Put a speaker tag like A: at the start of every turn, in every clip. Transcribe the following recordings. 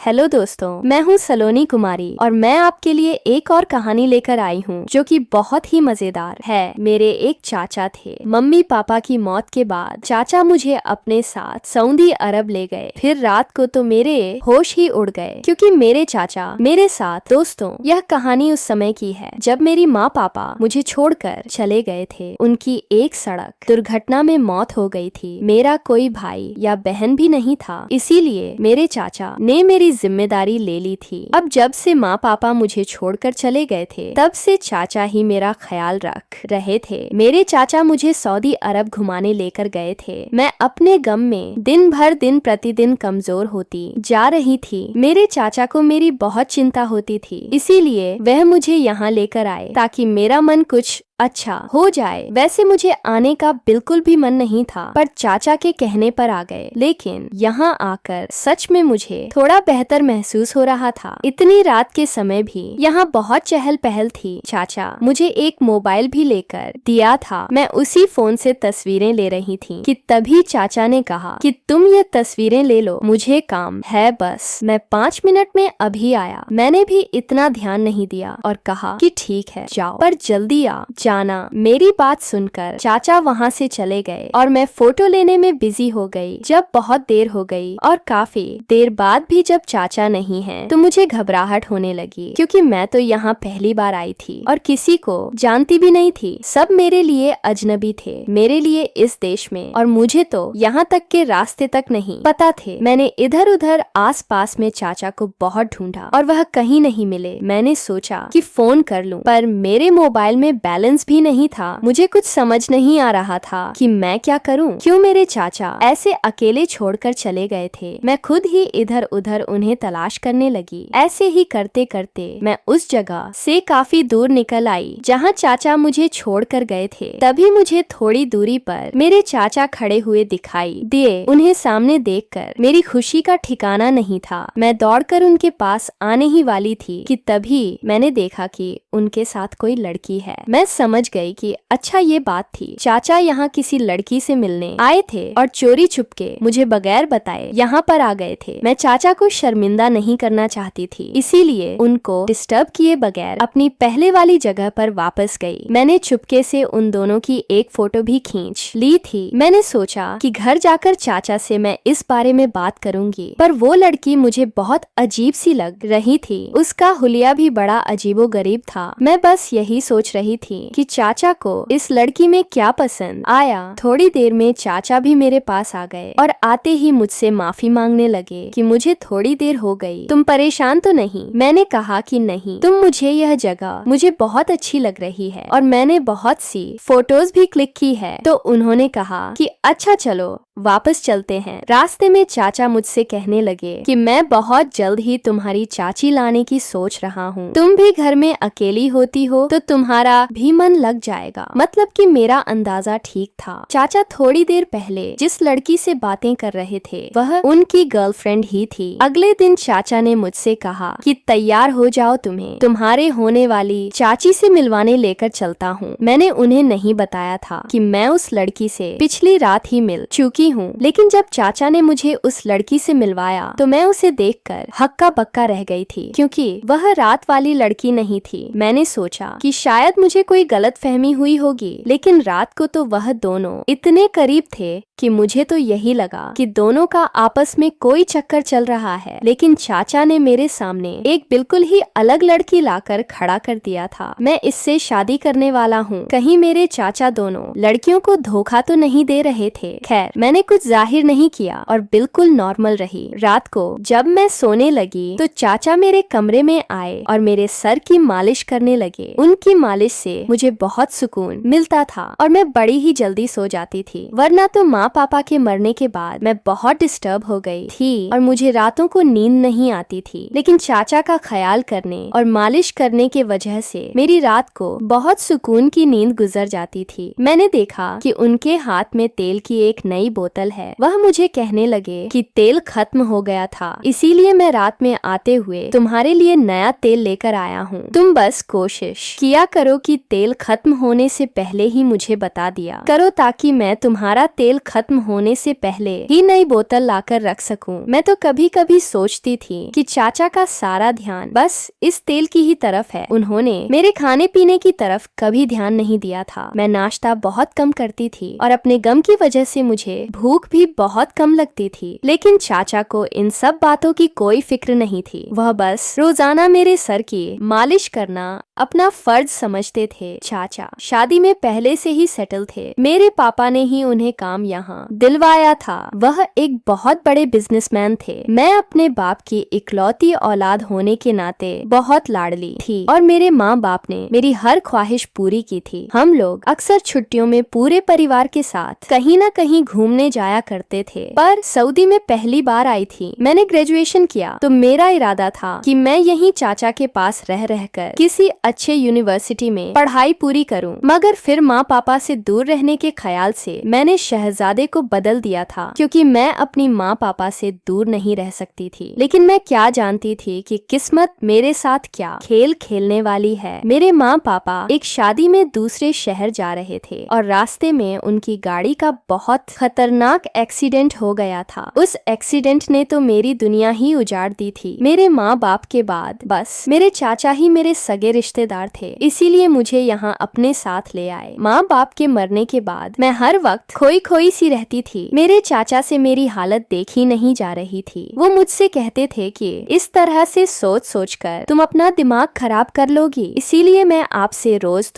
A: Hello दोस्तों, मैं हूँ सलोनी कुमारी और मैं आपके लिए एक और कहानी लेकर आई हूँ जो कि बहुत ही मजेदार है। मेरे एक चाचा थे। मम्मी पापा की मौत के बाद चाचा मुझे अपने साथ सऊदी अरब ले गए। फिर रात को तो मेरे होश ही उड़ गए क्योंकि मेरे चाचा मेरे साथ। दोस्तों, यह कहानी उस समय की है जब मेरी माँ पापा मुझे छोड़कर चले गए थे। उनकी एक सड़क दुर्घटना में मौत हो गई थी। मेरा कोई भाई या बहन भी नहीं था, इसीलिए मेरे चाचा ने मेरी जिम्मेदारी ले ली थी। अब जब से माँ पापा मुझे छोड़कर चले गए थे, तब से चाचा ही मेरा ख्याल रख रहे थे। मेरे चाचा मुझे सऊदी अरब घुमाने लेकर गए थे। मैं अपने गम में दिन भर दिन प्रतिदिन कमजोर होती जा रही थी। मेरे चाचा को मेरी बहुत चिंता होती थी, इसीलिए वह मुझे यहाँ लेकर आए ताकि मेरा मन कुछ अच्छा हो जाए। वैसे मुझे आने का बिल्कुल भी मन नहीं था, पर चाचा के कहने पर आ गए। लेकिन यहाँ आकर सच में मुझे थोड़ा बेहतर महसूस हो रहा था। इतनी रात के समय भी यहाँ बहुत चहल पहल थी। चाचा मुझे एक मोबाइल भी लेकर दिया था। मैं उसी फोन से तस्वीरें ले रही थी कि तभी चाचा ने कहा कि तुम ये तस्वीरें ले लो, मुझे काम है बस। मैं 5 मिनट में अभी आया। मैंने भी इतना ध्यान नहीं दिया और कहा कि ठीक है जाओ, पर जल्दी आ जाना। मेरी बात सुनकर चाचा वहाँ से चले गए और मैं फोटो लेने में बिजी हो गई। जब बहुत देर हो गई और काफी देर बाद भी जब चाचा नहीं है तो मुझे घबराहट होने लगी, क्योंकि मैं तो यहाँ पहली बार आई थी और किसी को जानती भी नहीं थी। सब मेरे लिए अजनबी थे, मेरे लिए इस देश में, और मुझे तो यहाँ तक के रास्ते तक नहीं पता थे। मैंने इधर उधर आस पास में चाचा को बहुत ढूंढा और वह कहीं नहीं मिले। मैंने सोचा कि फोन कर लूं, पर मेरे मोबाइल में बैलेंस भी नहीं था। मुझे कुछ समझ नहीं आ रहा था कि मैं क्या करूं। क्यों मेरे चाचा ऐसे अकेले छोड़कर चले गए थे। मैं खुद ही इधर उधर उन्हें तलाश करने लगी। ऐसे ही करते करते मैं उस जगह से काफी दूर निकल आई जहां चाचा मुझे छोड़कर गए थे। तभी मुझे थोड़ी दूरी पर मेरे चाचा खड़े हुए दिखाई दिए। उन्हें सामने देखकर मेरी खुशी का ठिकाना नहीं था। मैं दौड़कर उनके पास आने ही वाली थी कि तभी मैंने देखा कि उनके साथ कोई लड़की है। मैं समझ गई कि अच्छा ये बात थी। चाचा यहाँ किसी लड़की से मिलने आए थे और चोरी छुपके मुझे बगैर बताए यहाँ पर आ गए थे। मैं चाचा को शर्मिंदा नहीं करना चाहती थी, इसीलिए उनको डिस्टर्ब किए बगैर अपनी पहले वाली जगह पर वापस गई। मैंने चुपके से उन दोनों की एक फोटो भी खींच ली थी। मैंने सोचा कि घर जाकर चाचा से मैं इस बारे में बात करूंगी, पर वो लड़की मुझे बहुत अजीब सी लग रही थी। उसका हुलिया भी बड़ा अजीबोगरीब था। मैं बस यही सोच रही थी कि चाचा को इस लड़की में क्या पसंद आया। थोड़ी देर में चाचा भी मेरे पास आ गए और आते ही मुझसे माफी मांगने लगे कि मुझे थोड़ी देर हो गई, तुम परेशान तो नहीं। मैंने कहा कि नहीं, तुम मुझे यह जगह मुझे बहुत अच्छी लग रही है और मैंने बहुत सी फोटोज भी क्लिक की है। तो उन्होंने कहा कि अच्छा चलो वापस चलते हैं। रास्ते में चाचा मुझसे कहने लगे कि मैं बहुत जल्द ही तुम्हारी चाची लाने की सोच रहा हूँ। तुम भी घर में अकेली होती हो तो तुम्हारा भी मन लग जाएगा। मतलब कि मेरा अंदाजा ठीक था। चाचा थोड़ी देर पहले जिस लड़की से बातें कर रहे थे वह उनकी गर्लफ्रेंड ही थी। अगले दिन चाचा ने मुझसे कहा कि तैयार हो जाओ, तुम्हें तुम्हारे होने वाली चाची से मिलवाने लेकर चलता हूँ। मैंने उन्हें नहीं बताया था कि मैं उस लड़की से पिछली रात ही मिल चुकी हूँ, लेकिन जब चाचा ने मुझे उस लड़की से मिलवाया तो मैं उसे देखकर हक्का बक्का रह गई थी, क्योंकि वह रात वाली लड़की नहीं थी। मैंने सोचा कि शायद मुझे कोई गलतफहमी हुई होगी, लेकिन रात को तो वह दोनों इतने करीब थे कि मुझे तो यही लगा कि दोनों का आपस में कोई चक्कर चल रहा है। लेकिन चाचा ने मेरे सामने एक बिल्कुल ही अलग लड़की लाकर खड़ा कर दिया था। मैं इससे शादी करने वाला हूँ। कहीं मेरे चाचा दोनों लड़कियों को धोखा तो नहीं दे रहे थे। खैर, मैंने कुछ जाहिर नहीं किया और बिल्कुल नॉर्मल रही। रात को जब मैं सोने लगी तो चाचा मेरे कमरे में आए और मेरे सर की मालिश करने लगे। उनकी मालिश से मुझे बहुत सुकून मिलता था और मैं बड़ी ही जल्दी सो जाती थी। वरना तो माँ पापा के मरने के बाद मैं बहुत डिस्टर्ब हो गई थी और मुझे रातों को नींद नहीं आती थी। लेकिन चाचा का ख्याल करने और मालिश करने के वजह से मेरी रात को बहुत सुकून की नींद गुजर जाती थी। मैंने देखा कि उनके हाथ में तेल की एक नई बोतल है। वह मुझे कहने लगे कि तेल खत्म हो गया था, इसीलिए मैं रात में आते हुए तुम्हारे लिए नया तेल लेकर आया हूँ। तुम बस कोशिश किया करो कि तेल तेल खत्म होने से पहले ही मुझे बता दिया करो ताकि मैं तुम्हारा तेल खत्म होने से पहले ही नई बोतल लाकर रख सकूं। मैं तो कभी कभी सोचती थी कि चाचा का सारा ध्यान बस इस तेल की ही तरफ है। उन्होंने मेरे खाने पीने की तरफ कभी ध्यान नहीं दिया था। मैं नाश्ता बहुत कम करती थी और अपने गम की वजह से मुझे भूख भी बहुत कम लगती थी, लेकिन चाचा को इन सब बातों की कोई फिक्र नहीं थी। वह बस रोजाना मेरे सर की मालिश करना अपना फर्ज समझते थे। चाचा शादी में पहले से ही सेटल थे। मेरे पापा ने ही उन्हें काम यहाँ दिलवाया था। वह एक बहुत बड़े बिजनेसमैन थे। मैं अपने बाप की इकलौती औलाद होने के नाते बहुत लाडली थी और मेरे माँ बाप ने मेरी हर ख्वाहिश पूरी की थी। हम लोग अक्सर छुट्टियों में पूरे परिवार के साथ कहीं न कहीं घूमने जाया करते थे। पर सऊदी में पहली बार आई थी। मैंने ग्रेजुएशन किया तो मेरा इरादा था कि मैं यहीं चाचा के पास रह रहकर किसी अच्छे यूनिवर्सिटी में पढ़ाई पूरी करूं। मगर फिर माँ पापा से दूर रहने के ख्याल से मैंने शहजादे को बदल दिया था, क्योंकि मैं अपनी माँ पापा से दूर नहीं रह सकती थी। लेकिन मैं क्या जानती थी कि किस्मत मेरे साथ क्या खेल खेलने वाली है। मेरे माँ पापा एक शादी में दूसरे शहर जा रहे थे और रास्ते में उनकी गाड़ी का बहुत खतरनाक एक्सीडेंट हो गया था। उस एक्सीडेंट ने तो मेरी दुनिया ही उजाड़ दी थी। मेरे माँ बाप के बाद बस मेरे चाचा ही मेरे सगे रिश्तेदार थे, इसीलिए मुझे यहाँ अपने साथ ले आए। माँ बाप के मरने के बाद मैं हर वक्त खोई खोई सी रहती थी। मेरे चाचा से मेरी हालत देखी नहीं जा रही थी। वो मुझसे कहते थे कि इस तरह से सोच सोच कर तुम अपना दिमाग खराब कर लोगी, इसीलिए मैं आपसे रोज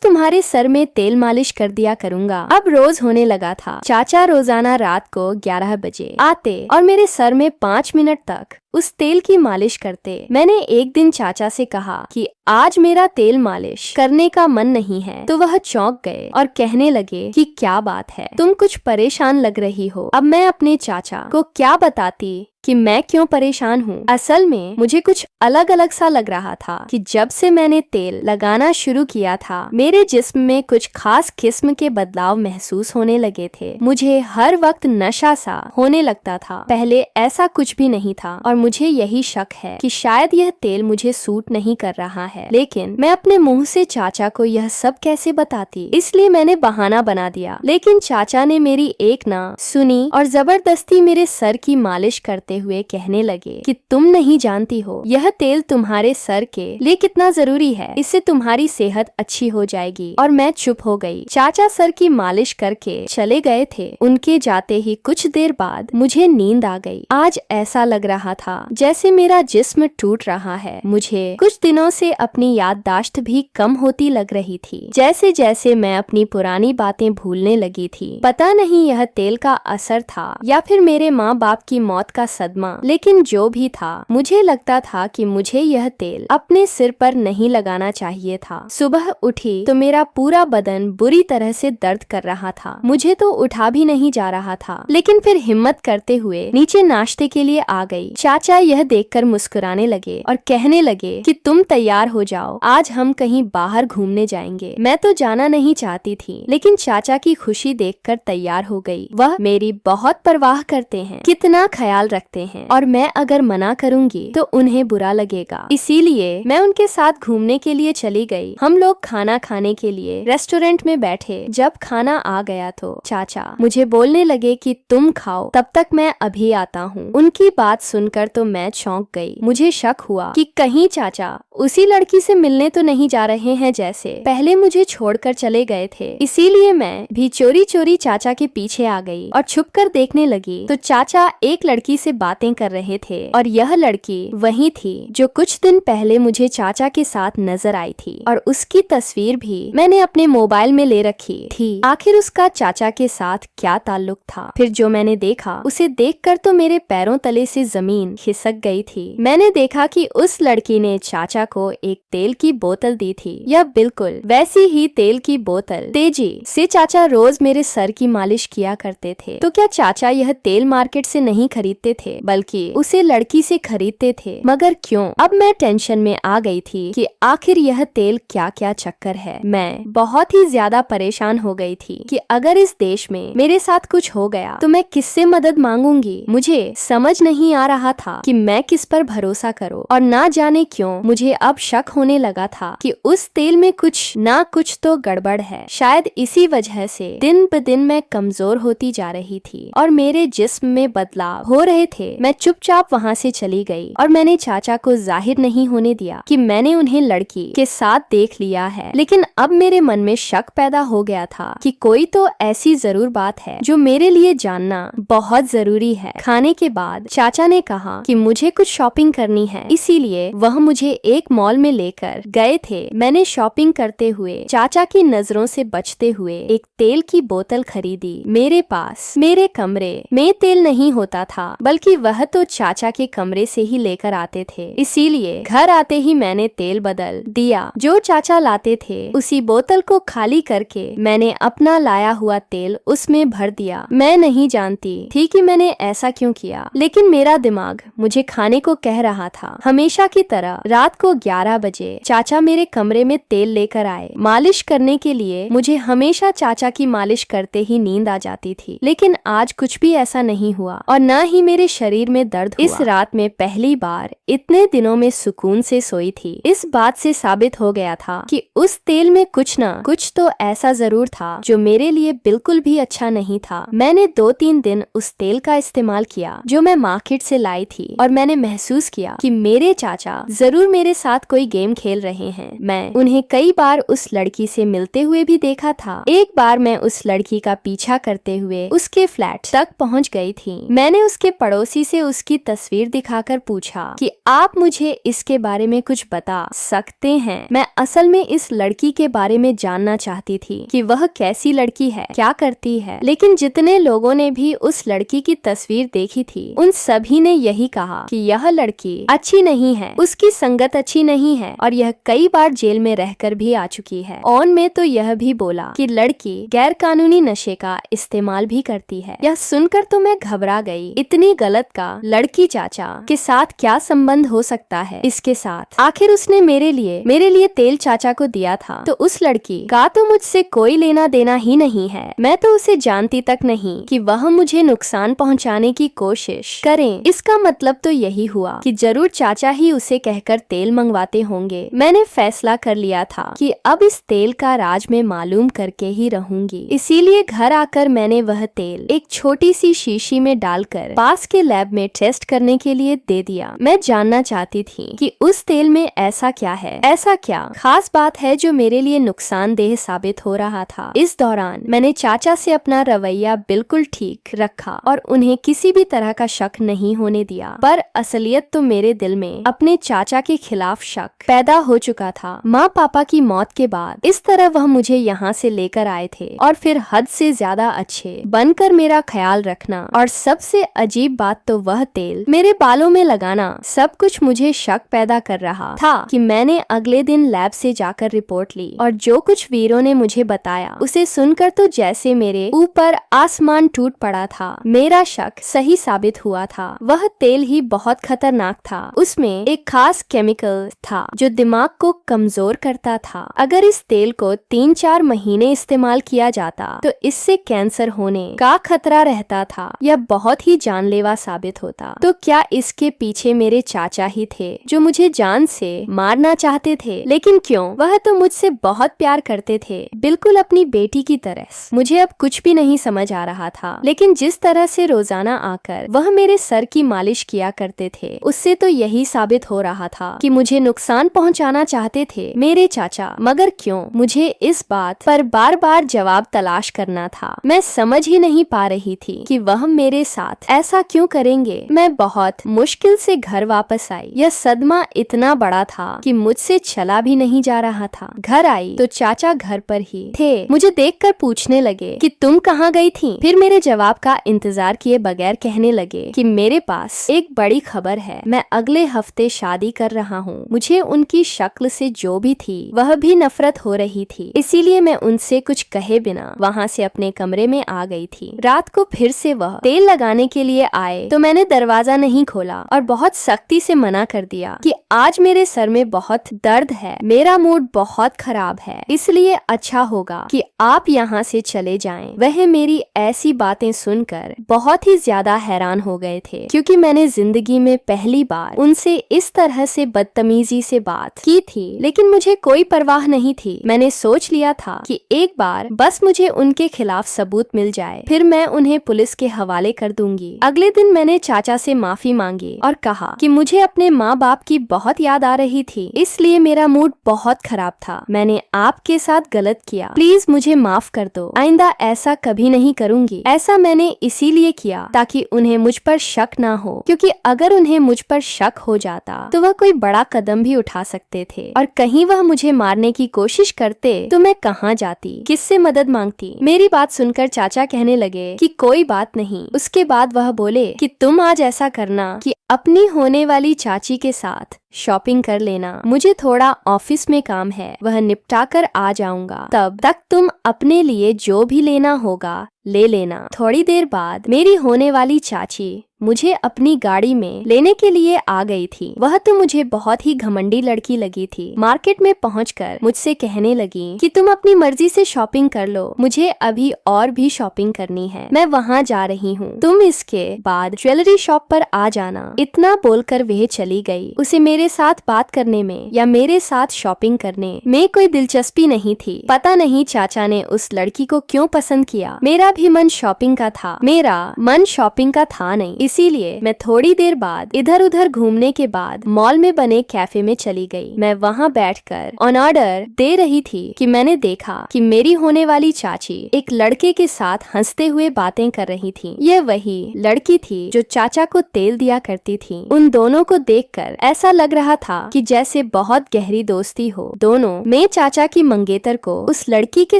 A: तुम्हारे सर में तेल मालिश कर दिया करूँगा। अब रोज होने लगा था। चाचा रोजाना रात को 11 बजे आते और मेरे सर में 5 मिनट तक उस तेल की मालिश करते। मैंने एक दिन चाचा से कहा कि आज मेरा तेल मालिश करने का मन नहीं है, तो वह चौंक गए और कहने लगे कि क्या बात है, तुम कुछ परेशान लग रही हो। अब मैं अपने चाचा को क्या बताती कि मैं क्यों परेशान हूँ। असल में मुझे कुछ अलग अलग सा लग रहा था कि जब से मैंने तेल लगाना शुरू किया था, मेरे जिस्म में कुछ खास किस्म के बदलाव महसूस होने लगे थे। मुझे हर वक्त नशा सा होने लगता था। पहले ऐसा कुछ भी नहीं था और मुझे यही शक है कि शायद यह तेल मुझे सूट नहीं कर रहा है। लेकिन मैं अपने मुंह से चाचा को यह सब कैसे बताती, इसलिए मैंने बहाना बना दिया। लेकिन चाचा ने मेरी एक ना सुनी और जबरदस्ती मेरे सर की मालिश करते हुए कहने लगे कि तुम नहीं जानती हो यह तेल तुम्हारे सर के लिए कितना जरूरी है, इससे तुम्हारी सेहत अच्छी हो जाएगी। और मैं चुप हो गई। चाचा सर की मालिश करके चले गए थे। उनके जाते ही कुछ देर बाद मुझे नींद आ गई। आज ऐसा लग रहा था जैसे मेरा जिस्म टूट रहा है। मुझे कुछ दिनों से अपनी याददाश्त भी कम होती लग रही थी। जैसे जैसे मैं अपनी पुरानी बातें भूलने लगी थी। पता नहीं यह तेल का असर था या फिर मेरे माँ बाप की मौत का सदमा, लेकिन जो भी था मुझे लगता था कि मुझे यह तेल अपने सिर पर नहीं लगाना चाहिए था। सुबह उठी तो मेरा पूरा बदन बुरी तरह से दर्द कर रहा था। मुझे तो उठा भी नहीं जा रहा था, लेकिन फिर हिम्मत करते हुए नीचे नाश्ते के लिए आ गई। चाचा यह देखकर मुस्कुराने लगे और कहने लगे कि तुम तैयार हो जाओ, आज हम कहीं बाहर घूमने जाएंगे। मैं तो जाना नहीं चाहती थी, लेकिन चाचा की खुशी देखकर तैयार हो गई। वह मेरी बहुत परवाह करते हैं, कितना ख्याल रखते हैं और मैं अगर मना करूंगी तो उन्हें बुरा लगेगा। इसीलिए मैं उनके साथ घूमने के लिए चली गई। हम लोग खाना खाने के लिए रेस्टोरेंट में बैठे। जब खाना आ गया तो चाचा मुझे बोलने लगे कि तुम खाओ, तब तक मैं अभी आता हूँ। उनकी बात सुनकर तो मैं चौंक गई। मुझे शक हुआ कि कहीं चाचा उसी लड़की से मिलने तो नहीं जा रहे हैं जैसे पहले मुझे छोड़कर चले गए थे। इसीलिए मैं भी चोरी चोरी चाचा के पीछे आ गई और छुपकर देखने लगी तो चाचा एक लड़की से बातें कर रहे थे और यह लड़की वही थी जो कुछ दिन पहले मुझे चाचा के साथ नजर आई थी और उसकी तस्वीर भी मैंने अपने मोबाइल में ले रखी थी। आखिर उसका चाचा के साथ क्या ताल्लुक था? फिर जो मैंने देखा उसे देखकर तो मेरे पैरों तले से जमीन खिसक गई थी। मैंने देखा कि उस लड़की ने चाचा को एक तेल की बोतल दी थी। यह बिल्कुल वैसी ही तेल की बोतल तेजी से चाचा रोज मेरे सर की मालिश किया करते थे। तो क्या चाचा यह तेल मार्केट से नहीं खरीदते थे? थे बल्कि उसे लड़की से खरीदते थे। मगर क्यों? अब मैं टेंशन में आ गई थी कि आखिर यह तेल क्या क्या चक्कर है। मैं बहुत ही ज्यादा परेशान हो गई थी कि अगर इस देश में मेरे साथ कुछ हो गया तो मैं किससे मदद मांगूंगी। मुझे समझ नहीं आ रहा था कि मैं किस पर भरोसा करूं, और ना जाने क्यों मुझे अब शक होने लगा था कि उस तेल में कुछ ना कुछ तो गड़बड़ है। शायद इसी वजह से दिन ब दिन मैं कमजोर होती जा रही थी और मेरे जिस्म में बदलाव हो रहे थे। मैं चुपचाप वहाँ से चली गई और मैंने चाचा को जाहिर नहीं होने दिया कि मैंने उन्हें लड़की के साथ देख लिया है। लेकिन अब मेरे मन में शक पैदा हो गया था कि कोई तो ऐसी जरूर बात है जो मेरे लिए जानना बहुत जरूरी है। खाने के बाद चाचा ने कहा कि मुझे कुछ शॉपिंग करनी है, इसीलिए वह मुझे एक मॉल में लेकर गए थे। मैंने शॉपिंग करते हुए चाचा की नजरों से बचते हुए एक तेल की बोतल खरीदी। मेरे पास मेरे कमरे में तेल नहीं होता था, बल्कि वह तो चाचा के कमरे से ही लेकर आते थे। इसीलिए घर आते ही मैंने तेल बदल दिया। जो चाचा लाते थे उसी बोतल को खाली करके मैंने अपना लाया हुआ तेल उसमें भर दिया। मैं नहीं जानती थी कि मैंने ऐसा क्यों किया, लेकिन मेरा दिमाग मुझे खाने को कह रहा था। हमेशा की तरह रात को 11 बजे चाचा मेरे कमरे में तेल लेकर आए। मालिश करने के लिए मुझे हमेशा चाचा की मालिश करते ही नींद आ जाती थी, लेकिन आज कुछ भी ऐसा नहीं हुआ और न ही मेरे शरीर में दर्द हुआ। इस रात में पहली बार इतने दिनों में सुकून से सोई थी। इस बात से साबित हो गया था कि उस तेल में कुछ न कुछ तो ऐसा जरूर था जो मेरे लिए बिल्कुल भी अच्छा नहीं था। मैंने 2-3 दिन उस तेल का इस्तेमाल किया जो मैं मार्केट से लाई थी, और मैंने महसूस किया कि मेरे चाचा जरूर मेरे साथ कोई गेम खेल रहे हैं। मैं उन्हें कई बार उस लड़की से मिलते हुए भी देखा था। एक बार मैं उस लड़की का पीछा करते हुए उसके फ्लैट तक पहुंच गई थी। मैंने उसके पड़ोसी से उसकी तस्वीर दिखाकर पूछा कि आप मुझे इसके बारे में कुछ बता सकते हैं। मैं असल में इस लड़की के बारे में जानना चाहती थी कि वह कैसी लड़की है, क्या करती है। लेकिन जितने लोगों ने भी उस लड़की की तस्वीर देखी थी उन सभी ने यही कहा कि यह लड़की अच्छी नहीं है, उसकी संगत अच्छी नहीं है और यह कई बार जेल में रहकर भी आ चुकी है। ऑन में तो यह भी बोला कि लड़की गैर कानूनी नशे का इस्तेमाल भी करती है। यह सुनकर तो मैं घबरा गई। इतनी गलत का लड़की चाचा के साथ क्या संबंध हो सकता है इसके साथ? आखिर उसने मेरे लिए तेल चाचा को दिया था तो उस लड़की का तो मुझसे कोई लेना देना ही नहीं है। मैं तो उसे जानती तक नहीं कि वह मुझे नुकसान पहुंचाने की कोशिश करें। इसका मतलब तो यही हुआ कि जरूर चाचा ही उसे कहकर तेल मंगवाते होंगे। मैंने फैसला कर लिया था कि अब इस तेल का राज मैं मालूम करके ही रहूंगी। इसीलिए घर आकर मैंने वह तेल एक छोटी सी शीशी में डालकर पास के लैब में टेस्ट करने के लिए दे दिया। मैं जानना चाहती थी कि उस तेल में ऐसा क्या है, ऐसा क्या खास बात है जो मेरे लिए नुकसानदेह साबित हो रहा था। इस दौरान मैंने चाचा से अपना रवैया बिल्कुल ठीक रखा और उन्हें किसी भी तरह का शक नहीं होने दिया। पर असलियत तो मेरे दिल में अपने चाचा के खिलाफ शक पैदा हो चुका था। माँ पापा की मौत के बाद इस तरह वह मुझे यहाँ से लेकर आए थे और फिर हद से ज्यादा अच्छे बनकर मेरा ख्याल रखना, और सबसे अजीब बात तो वह तेल मेरे बालों में लगाना। सब कुछ मुझे शक पैदा कर रहा था कि मैंने अगले दिन लैब से जाकर रिपोर्ट ली और जो कुछ वीरों ने मुझे बताया उसे सुनकर तो जैसे मेरे ऊपर आसमान टूट पड़ा था। मेरा शक सही साबित हुआ था। वह तेल ही बहुत खतरनाक था। उसमें एक खास केमिकल था जो दिमाग को कमजोर करता था। अगर इस तेल को 3-4 महीने इस्तेमाल किया जाता तो इससे कैंसर होने का खतरा रहता था। यह बहुत ही जानलेवा साबित होता। तो क्या इसके पीछे मेरे चाचा ही थे जो मुझे जान से मारना चाहते थे? लेकिन क्यों? वह तो मुझसे बहुत प्यार करते थे, बिल्कुल अपनी बेटी की तरह। मुझे अब कुछ भी नहीं समझ आ रहा था। लेकिन जिस तरह से रोजाना आकर वह मेरे सर की मालिश किया करते थे उससे तो यही साबित हो रहा था कि मुझे नुकसान पहुंचाना चाहते थे मेरे चाचा। मगर क्यों? मुझे इस बात पर बार बार जवाब तलाश करना था। मैं समझ ही नहीं पा रही थी कि वह मेरे साथ ऐसा क्यों करेंगे। मैं बहुत मुश्किल से घर वापस आई। यह सदमा इतना बड़ा था कि मुझसे चला भी नहीं जा रहा था। घर आई तो चाचा घर पर ही थे। मुझे देखकर पूछने लगे कि तुम कहाँ गई थी? फिर मेरे जवाब का इंतजार किए बगैर कहने लगे कि मेरे पास एक बड़ी खबर है। मैं अगले हफ्ते शादी कर रहा हूँ। मुझे उनकी शक्ल से जो भी थी वह भी नफरत हो रही थी, इसीलिए मैं उनसे कुछ कहे बिना वहाँ से अपने कमरे में आ गई थी। रात को फिर से वह तेल लगाने के लिए आए आए तो मैंने दरवाजा नहीं खोला और बहुत सख्ती से मना कर दिया कि आज मेरे सर में बहुत दर्द है, मेरा मूड बहुत खराब है, इसलिए अच्छा होगा कि आप यहाँ से चले जाएं। वह मेरी ऐसी बातें सुनकर बहुत ही ज्यादा हैरान हो गए थे, क्योंकि मैंने जिंदगी में पहली बार उनसे इस तरह से बदतमीजी से बात की थी। लेकिन मुझे कोई परवाह नहीं थी। मैंने सोच लिया था कि एक बार बस मुझे उनके खिलाफ सबूत मिल जाए, फिर मैं उन्हें पुलिस के हवाले कर दूंगी। अगले दिन मैंने चाचा से माफी मांगी और कहा कि मुझे अपने माँ बाप की बहुत याद आ रही थी, इसलिए मेरा मूड बहुत खराब था। मैंने आपके साथ गलत किया, प्लीज मुझे माफ कर दो। आइंदा ऐसा कभी नहीं करूंगी। ऐसा मैंने इसीलिए किया ताकि उन्हें मुझ पर शक ना हो, क्योंकि अगर उन्हें मुझ पर शक हो जाता तो वह कोई बड़ा कदम भी उठा सकते थे, और कहीं वह मुझे मारने की कोशिश करते तो मैं कहाँ जाती, किससे मदद मांगती। मेरी बात सुनकर चाचा कहने लगे कि कोई बात नहीं। उसके बाद वह बोले कि तुम आज ऐसा करना कि अपनी होने वाली चाची के साथ शॉपिंग कर लेना, मुझे थोड़ा ऑफिस में काम है, वह निपटा कर आ जाऊंगा। तब तक तुम अपने लिए जो भी लेना होगा ले लेना। थोड़ी देर बाद मेरी होने वाली चाची मुझे अपनी गाड़ी में लेने के लिए आ गई थी। वह तो मुझे बहुत ही घमंडी लड़की लगी थी। मार्केट में पहुंचकर मुझसे कहने लगी कि तुम अपनी मर्जी से शॉपिंग कर लो, मुझे अभी और भी शॉपिंग करनी है, मैं वहां जा रही हूँ, तुम इसके बाद ज्वेलरी शॉप पर आ जाना। इतना बोलकर वह चली गई। उसे मेरे साथ बात करने में या मेरे साथ शॉपिंग करने में कोई दिलचस्पी नहीं थी। पता नहीं चाचा ने उस लड़की को क्यों पसंद किया। मेरा भी मन शॉपिंग का था, मेरा मन शॉपिंग का था नहीं। इसीलिए मैं थोड़ी देर बाद इधर उधर घूमने के बाद मॉल में बने कैफे में चली गई। मैं वहाँ बैठकर ऑन ऑर्डर दे रही थी कि मैंने देखा कि मेरी होने वाली चाची एक लड़के के साथ हंसते हुए बातें कर रही थी। यह वही लड़की थी जो चाचा को तेल दिया करती थी। उन दोनों को देखकर ऐसा लग रहा था कि जैसे बहुत गहरी दोस्ती हो। दोनों में चाचा की मंगेतर को उस लड़की के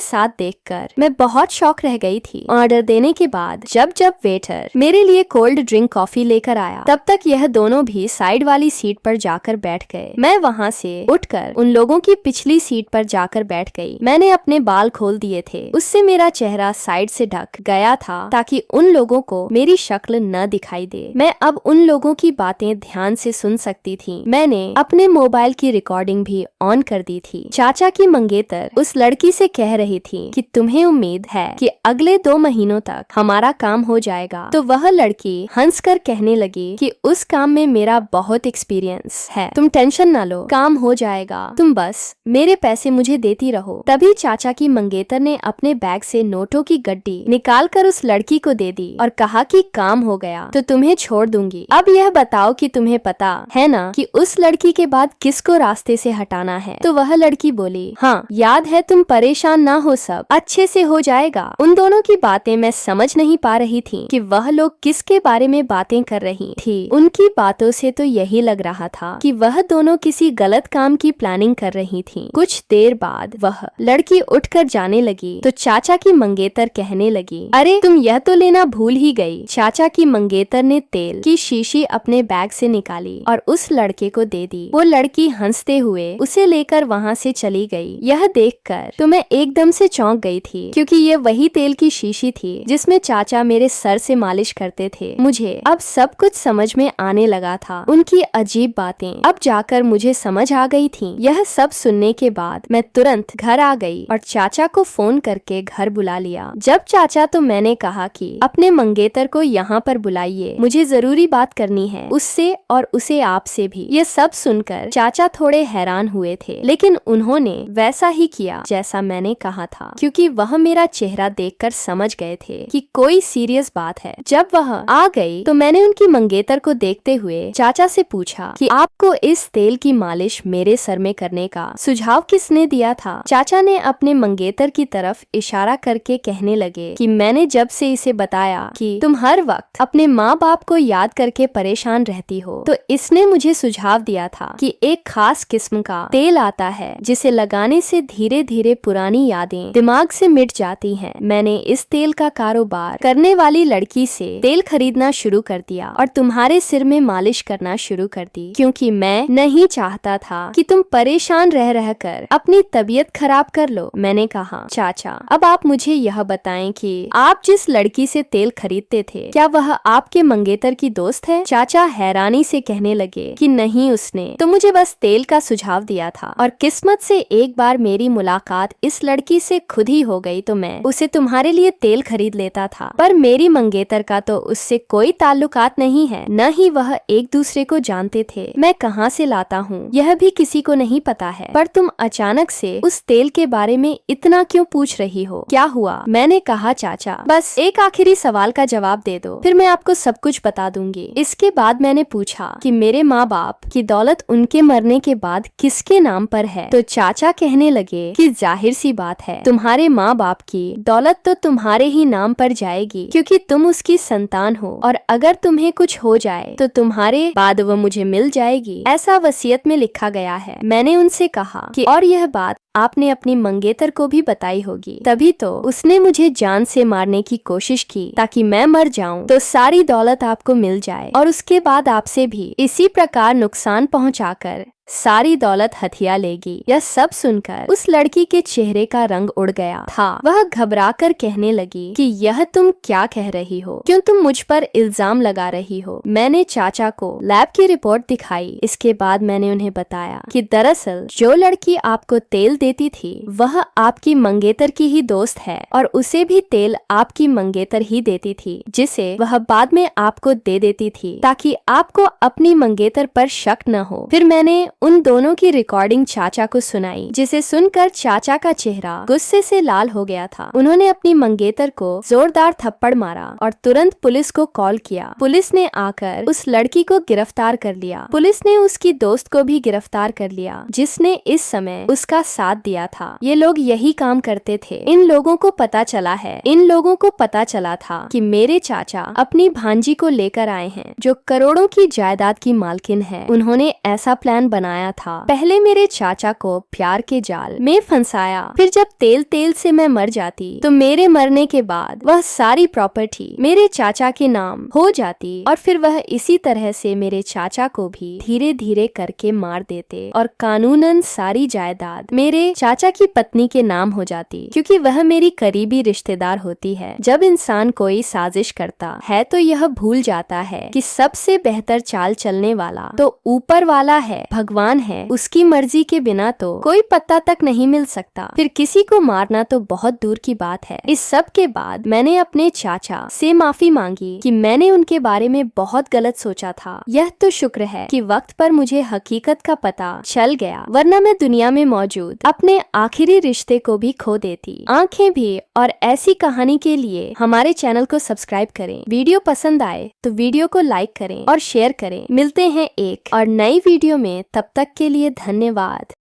A: साथ देखकर मैं बहुत शॉक रह गई थी। ऑर्डर देने के बाद जब वेटर मेरे लिए कोल्ड ड्रिंक कॉफी लेकर आया, तब तक यह दोनों भी साइड वाली सीट पर जाकर बैठ गए। मैं वहाँ से उठकर उन लोगों की पिछली सीट पर जाकर बैठ गई। मैंने अपने बाल खोल दिए थे, उससे मेरा चेहरा साइड से ढक गया था ताकि उन लोगों को मेरी शक्ल न दिखाई दे। मैं अब उन लोगों की बातें ध्यान से सुन सकती थी। मैंने अपने मोबाइल की रिकॉर्डिंग भी ऑन कर दी थी। चाचा की मंगेतर उस लड़की से कह रही थी कि तुम्हें उम्मीद है कि अगले 2 महीनों तक हमारा काम हो जाएगा। तो वह लड़की हंसकर कहने लगी कि उस काम में मेरा बहुत एक्सपीरियंस है, तुम टेंशन ना लो, काम हो जाएगा, तुम बस मेरे पैसे मुझे देती रहो। तभी चाचा की मंगेतर ने अपने बैग से नोटों की गड्डी निकाल कर उस लड़की को दे दी और कहा कि काम हो गया तो तुम्हें छोड़ दूंगी। अब यह बताओ कि तुम्हें पता है ना कि उस लड़की के बाद किसको रास्ते से हटाना है। तो वह लड़की बोली, हाँ याद है, तुम परेशान ना हो, सब अच्छे से हो जाएगा। उन दोनों की बातें मैं समझ नहीं पा रही थी कि वह लोग किसके बारे में बातें कर रही थी। उनकी बातों से तो यही लग रहा था कि वह दोनों किसी गलत काम की प्लानिंग कर रही थी। कुछ देर बाद वह लड़की उठकर जाने लगी तो चाचा की मंगेतर कहने लगी, अरे तुम यह तो लेना भूल ही गई। चाचा की मंगेतर ने तेल की शीशी अपने बैग से निकाली और उस लड़के को दे दी। वो लड़की हंसते हुए उसे लेकर वहाँ से चली गई। यह देखकर तो मैं एकदम से चौंक गई थी, क्योंकि ये वही तेल की शीशी थी जिसमें चाचा मेरे सर से मालिश करते थे। मुझे अब सब कुछ समझ में आने लगा था। उनकी अजीब बातें अब जाकर मुझे समझ आ गई थी। यह सब सुनने के बाद मैं तुरंत घर आ गई और चाचा को फोन करके घर बुला लिया। जब चाचा तो मैंने कहा कि अपने मंगेतर को यहाँ पर बुलाइए, मुझे जरूरी बात करनी है उससे और उसे आपसे भी। ये सब सुनकर चाचा थोड़े हैरान हुए थे, लेकिन उन्होंने वैसा ही किया जैसा मैंने कहा था, क्योंकि वह मेरा चेहरा देखकर समझ गए थे कि कोई सीरियस बात है। जब वह आ गई तो मैंने उनकी मंगेतर को देखते हुए चाचा से पूछा कि आपको इस तेल की मालिश मेरे सर में करने का सुझाव किसने दिया था। चाचा ने अपने मंगेतर की तरफ इशारा करके कहने लगे कि मैंने जब से इसे बताया कि तुम हर वक्त अपने माँ बाप को याद करके परेशान रहती हो, तो इसने मुझे सुझाव दिया था कि एक खास किस्म का तेल आता है जिसे लगाने से धीरे धीरे पुरानी यादें दिमाग से मिट जाती हैं। मैंने इस तेल का कारोबार करने वाली लड़की से तेल खरीदना शुरू कर दिया और तुम्हारे सिर में मालिश करना शुरू कर दी, क्योंकि मैं नहीं चाहता था कि तुम परेशान रह रह कर अपनी तबीयत खराब कर लो। मैंने कहा, चाचा अब आप मुझे यह बताएं कि आप जिस लड़की से तेल खरीदते थे, क्या वह आपके मंगेतर की दोस्त है? चाचा हैरानी से कहने लगे कि नहीं, उसने तो मुझे बस तेल का सुझाव दिया था और किस्मत से एक बार मेरी मुलाकात इस लड़की से खुद ही हो गई तो मैं उसे तुम्हारे लिए तेल खरीद लेता था। पर मेरी मंगेतर का तो उससे कोई ताल्लुकात नहीं है, न ही वह एक दूसरे को जानते थे। मैं कहाँ से लाता हूँ यह भी किसी को नहीं पता है, पर तुम अचानक से उस तेल के बारे में इतना क्यों पूछ रही हो? क्या हुआ? मैंने कहा, चाचा बस एक आखिरी सवाल का जवाब दे दो, फिर मैं आपको सब कुछ बता दूंगी। इसके बाद मैंने पूछा कि मेरे माँ बाप की दौलत उनके मरने के बाद किसके नाम पर है? तो चाचा कहने लगे कि जाहिर सी बात है, तुम्हारे माँ बाप की दौलत तो तुम्हारे ही नाम पर जाएगी, क्योंकि तुम उसकी संतान हो और अगर तुम्हें कुछ हो जाए तो तुम्हारे बाद वो मुझे मिल जाएगी, ऐसा वसीयत में लिखा गया है। मैंने उनसे कहा कि और यह बात आपने अपनी मंगेतर को भी बताई होगी, तभी तो उसने मुझे जान से मारने की कोशिश की ताकि मैं मर जाऊं तो सारी दौलत आपको मिल जाए और उसके बाद आपसे भी इसी प्रकार नुकसान पहुंचाकर सारी दौलत हथिया लेगी। यह सब सुनकर उस लड़की के चेहरे का रंग उड़ गया था। वह घबराकर कहने लगी कि यह तुम क्या कह रही हो? क्यों तुम मुझ पर इल्जाम लगा रही हो? मैंने चाचा को लैब की रिपोर्ट दिखाई। इसके बाद मैंने उन्हें बताया कि दरअसल जो लड़की आपको तेल देती थी वह आपकी मंगेतर की ही दोस्त है और उसे भी तेल आपकी मंगेतर ही देती थी, जिसे वह बाद में आपको दे देती थी ताकि आपको अपनी मंगेतर पर शक न हो। फिर मैंने उन दोनों की रिकॉर्डिंग चाचा को सुनाई, जिसे सुनकर चाचा का चेहरा गुस्से से लाल हो गया था। उन्होंने अपनी मंगेतर को जोरदार थप्पड़ मारा और तुरंत पुलिस को कॉल किया। पुलिस ने आकर उस लड़की को गिरफ्तार कर लिया। पुलिस ने उसकी दोस्त को भी गिरफ्तार कर लिया, जिसने इस समय उसका साथ दिया था। ये लोग यही काम करते थे। इन लोगों को पता चला था कि मेरे चाचा अपनी भांजी को लेकर आए हैं, जो करोड़ों की जायदाद की मालकिन है। उन्होंने ऐसा प्लान बनाया था। पहले मेरे चाचा को प्यार के जाल में फंसाया, फिर जब तेल से मैं मर जाती तो मेरे मरने के बाद वह सारी प्रॉपर्टी मेरे चाचा के नाम हो जाती और फिर वह इसी तरह से मेरे चाचा को भी धीरे धीरे करके मार देते और कानूनन सारी जायदाद मेरे चाचा की पत्नी के नाम हो जाती, क्योंकि वह मेरी करीबी रिश्तेदार होती है। जब इंसान कोई साजिश करता है तो यह भूल जाता है कि सबसे बेहतर चाल चलने वाला तो ऊपर वाला है, भगवान है। उसकी मर्जी के बिना तो कोई पत्ता तक नहीं मिल सकता, फिर किसी को मारना तो बहुत दूर की बात है। इस सब के बाद मैंने अपने चाचा से माफी मांगी कि मैंने उनके बारे में बहुत गलत सोचा था। यह तो शुक्र है कि वक्त पर मुझे हकीकत का पता चल गया, वरना मैं दुनिया में मौजूद अपने आखिरी रिश्ते को भी खो देती। आंखें भी और ऐसी कहानी के लिए हमारे चैनल को सब्सक्राइब करें। वीडियो पसंद आए तो वीडियो को लाइक करें और शेयर करें। मिलते हैं एक और नई वीडियो में, तब तक के लिए धन्यवाद।